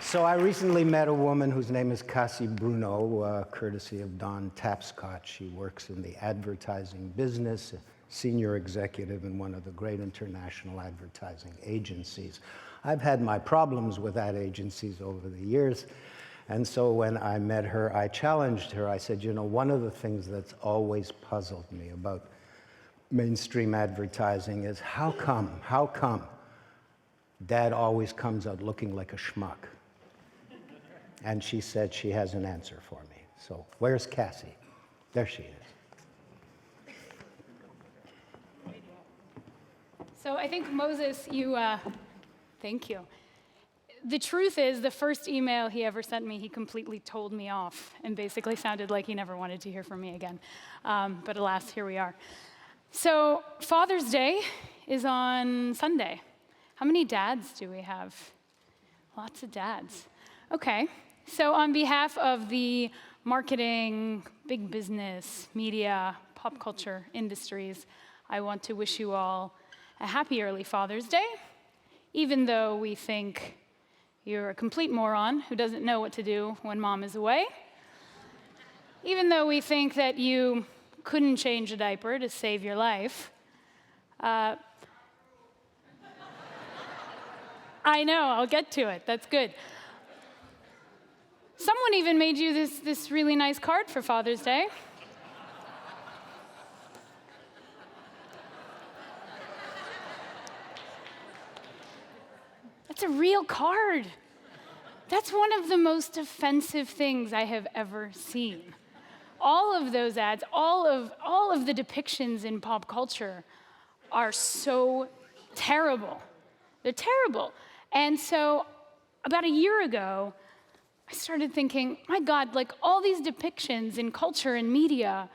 So I recently met a woman whose name is Cassie Bruno, courtesy of Don Tapscott. She works in the advertising business, a senior executive in one of the great international advertising agencies. I've had my problems with ad agencies over the years, and so when I met her, I challenged her. I said, you know, one of the things that's always puzzled me about mainstream advertising is how come Dad always comes out looking like a schmuck? And she said she has an answer for me. So where's Cassie? There she is. So I think, Moses, thank you. The truth is, the first email he ever sent me, he completely told me off and basically sounded like he never wanted to hear from me again. But alas, here we are. So Father's Day is on Sunday. How many dads do we have? Lots of dads. Okay. So on behalf of the marketing, big business, media, pop culture industries, I want to wish you all a happy early Father's Day, even though we think you're a complete moron who doesn't know what to do when mom is away, even though we think that you couldn't change a diaper to save your life. I know, I'll get to it, that's good. Someone even made you this really nice card for Father's Day. That's a real card. That's one of the most offensive things I have ever seen. All of those ads, all of the depictions in pop culture are so terrible. They're terrible. And so about a year ago, I started thinking, my God, like all these depictions in culture and media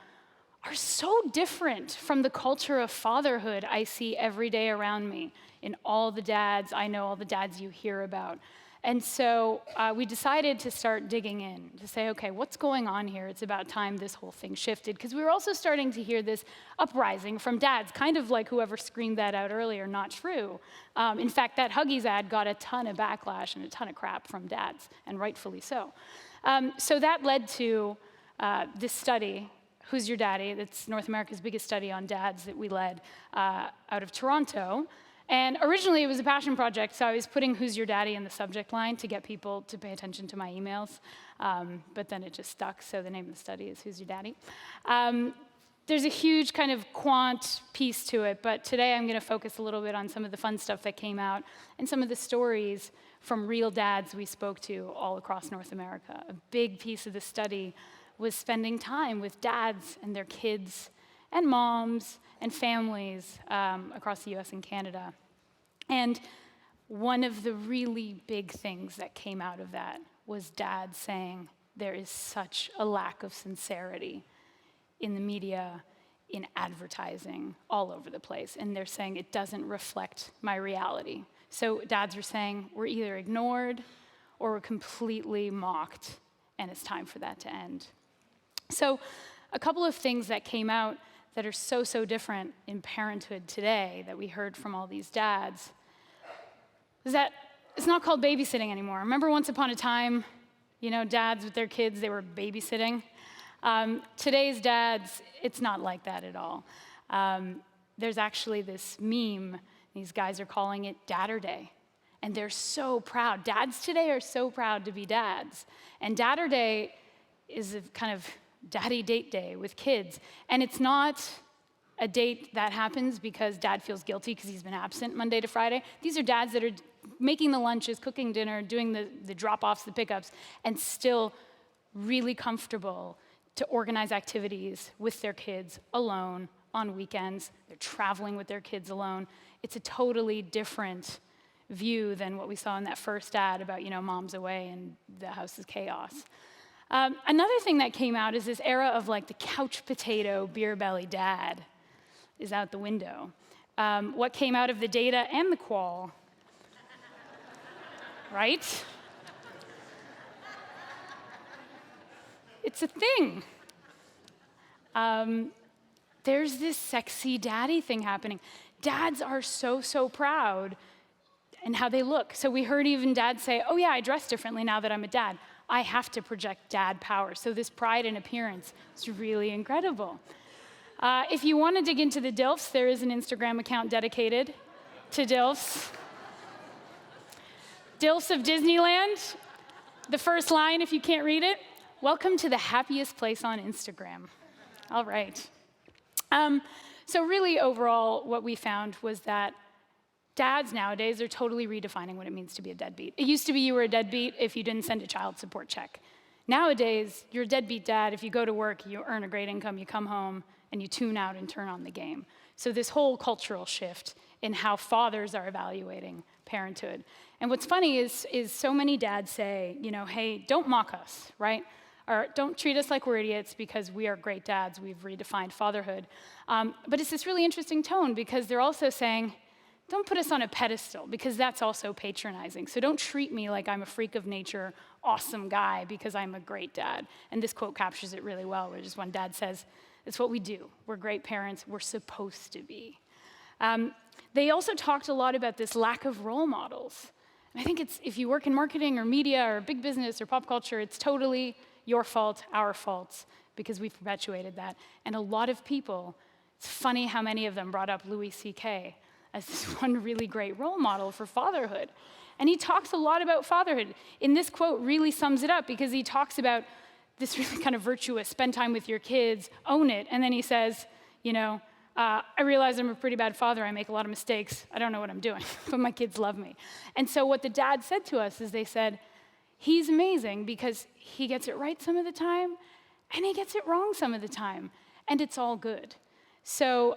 are so different from the culture of fatherhood I see every day around me in all the dads I know, all the dads you hear about. And so we decided to start digging in, to say, okay, what's going on here? It's about time this whole thing shifted, because we were also starting to hear this uprising from dads, kind of like whoever screamed that out earlier, not true. In fact, that Huggies ad got a ton of backlash and a ton of crap from dads, and rightfully so. So that led to this study, Who's Your Daddy? That's North America's biggest study on dads that we led out of Toronto. And originally, it was a passion project, so I was putting Who's Your Daddy in the subject line to get people to pay attention to my emails. But then it just stuck, so the name of the study is Who's Your Daddy? There's a huge kind of quant piece to it, but today I'm going to focus a little bit on some of the fun stuff that came out and some of the stories from real dads we spoke to all across North America. A big piece of the study was spending time with dads and their kids and moms and families across the US and Canada. And one of the really big things that came out of that was dads saying there is such a lack of sincerity in the media, in advertising, all over the place. And they're saying it doesn't reflect my reality. So dads are saying we're either ignored or we're completely mocked, and it's time for that to end. So a couple of things that came out that are so different in parenthood today that we heard from all these dads is that it's not called babysitting anymore. Remember once upon a time, you know, dads with their kids, they were babysitting? Today's dads, it's not like that at all. There's actually this meme, these guys are calling it Dadder Day. And they're so proud. Dads today are so proud to be dads. And Dadder Day is a kind of daddy date day with kids. And it's not a date that happens because dad feels guilty because he's been absent Monday to Friday. These are dads that are making the lunches, cooking dinner, doing the drop-offs, the pickups, and still really comfortable to organize activities with their kids alone on weekends. They're traveling with their kids alone. It's a totally different view than what we saw in that first ad about, you know, mom's away and the house is chaos. Another thing that came out is this era of like the couch potato, beer belly dad is out the window. What came out of the data and the qual, right? It's a thing. There's this sexy daddy thing happening. Dads are so proud and how they look. So we heard even dads say, oh yeah, I dress differently now that I'm a dad. I have to project dad power. So this pride in appearance is really incredible. If you want to dig into the DILFs, there is an Instagram account dedicated to DILFs. DILFs of Disneyland. The first line, if you can't read it, welcome to the happiest place on Instagram. All right. So really, overall, what we found was that dads nowadays are totally redefining what it means to be a deadbeat. It used to be you were a deadbeat if you didn't send a child support check. Nowadays, you're a deadbeat dad if you go to work, you earn a great income, you come home, and you tune out and turn on the game. So this whole cultural shift in how fathers are evaluating parenthood. And what's funny is so many dads say, hey, don't mock us, right? Or don't treat us like we're idiots because we are great dads, we've redefined fatherhood. But it's this really interesting tone because they're also saying, don't put us on a pedestal because that's also patronizing. So don't treat me like I'm a freak of nature, awesome guy because I'm a great dad. And this quote captures it really well, where just one dad says, it's what we do. We're great parents, we're supposed to be. They also talked a lot about this lack of role models. And I think if you work in marketing or media or big business or pop culture, it's totally your fault, our faults, because we've perpetuated that. And a lot of people, it's funny how many of them brought up Louis C.K. as this one really great role model for fatherhood. And he talks a lot about fatherhood. In this quote really sums it up because he talks about this really kind of virtuous, spend time with your kids, own it. And then he says, I realize I'm a pretty bad father. I make a lot of mistakes. I don't know what I'm doing, but my kids love me. And so what the dad said to us is they said, he's amazing because he gets it right some of the time, and he gets it wrong some of the time, and it's all good. So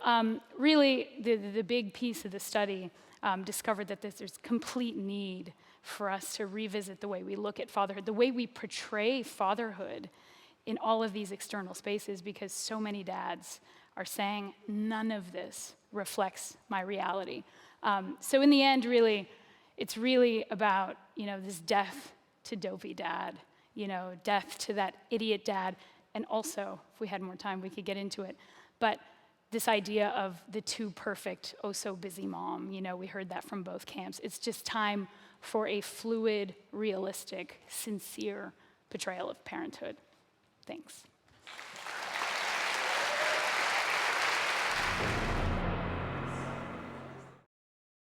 really, the big piece of the study discovered that there's complete need for us to revisit the way we look at fatherhood, the way we portray fatherhood in all of these external spaces, because so many dads are saying, none of this reflects my reality. So in the end, really, it's really about, this death to Dopey dad, death to that idiot dad. And also, if we had more time, we could get into it. But this idea of the too perfect, oh so busy mom, we heard that from both camps. It's just time for a fluid, realistic, sincere portrayal of parenthood. Thanks.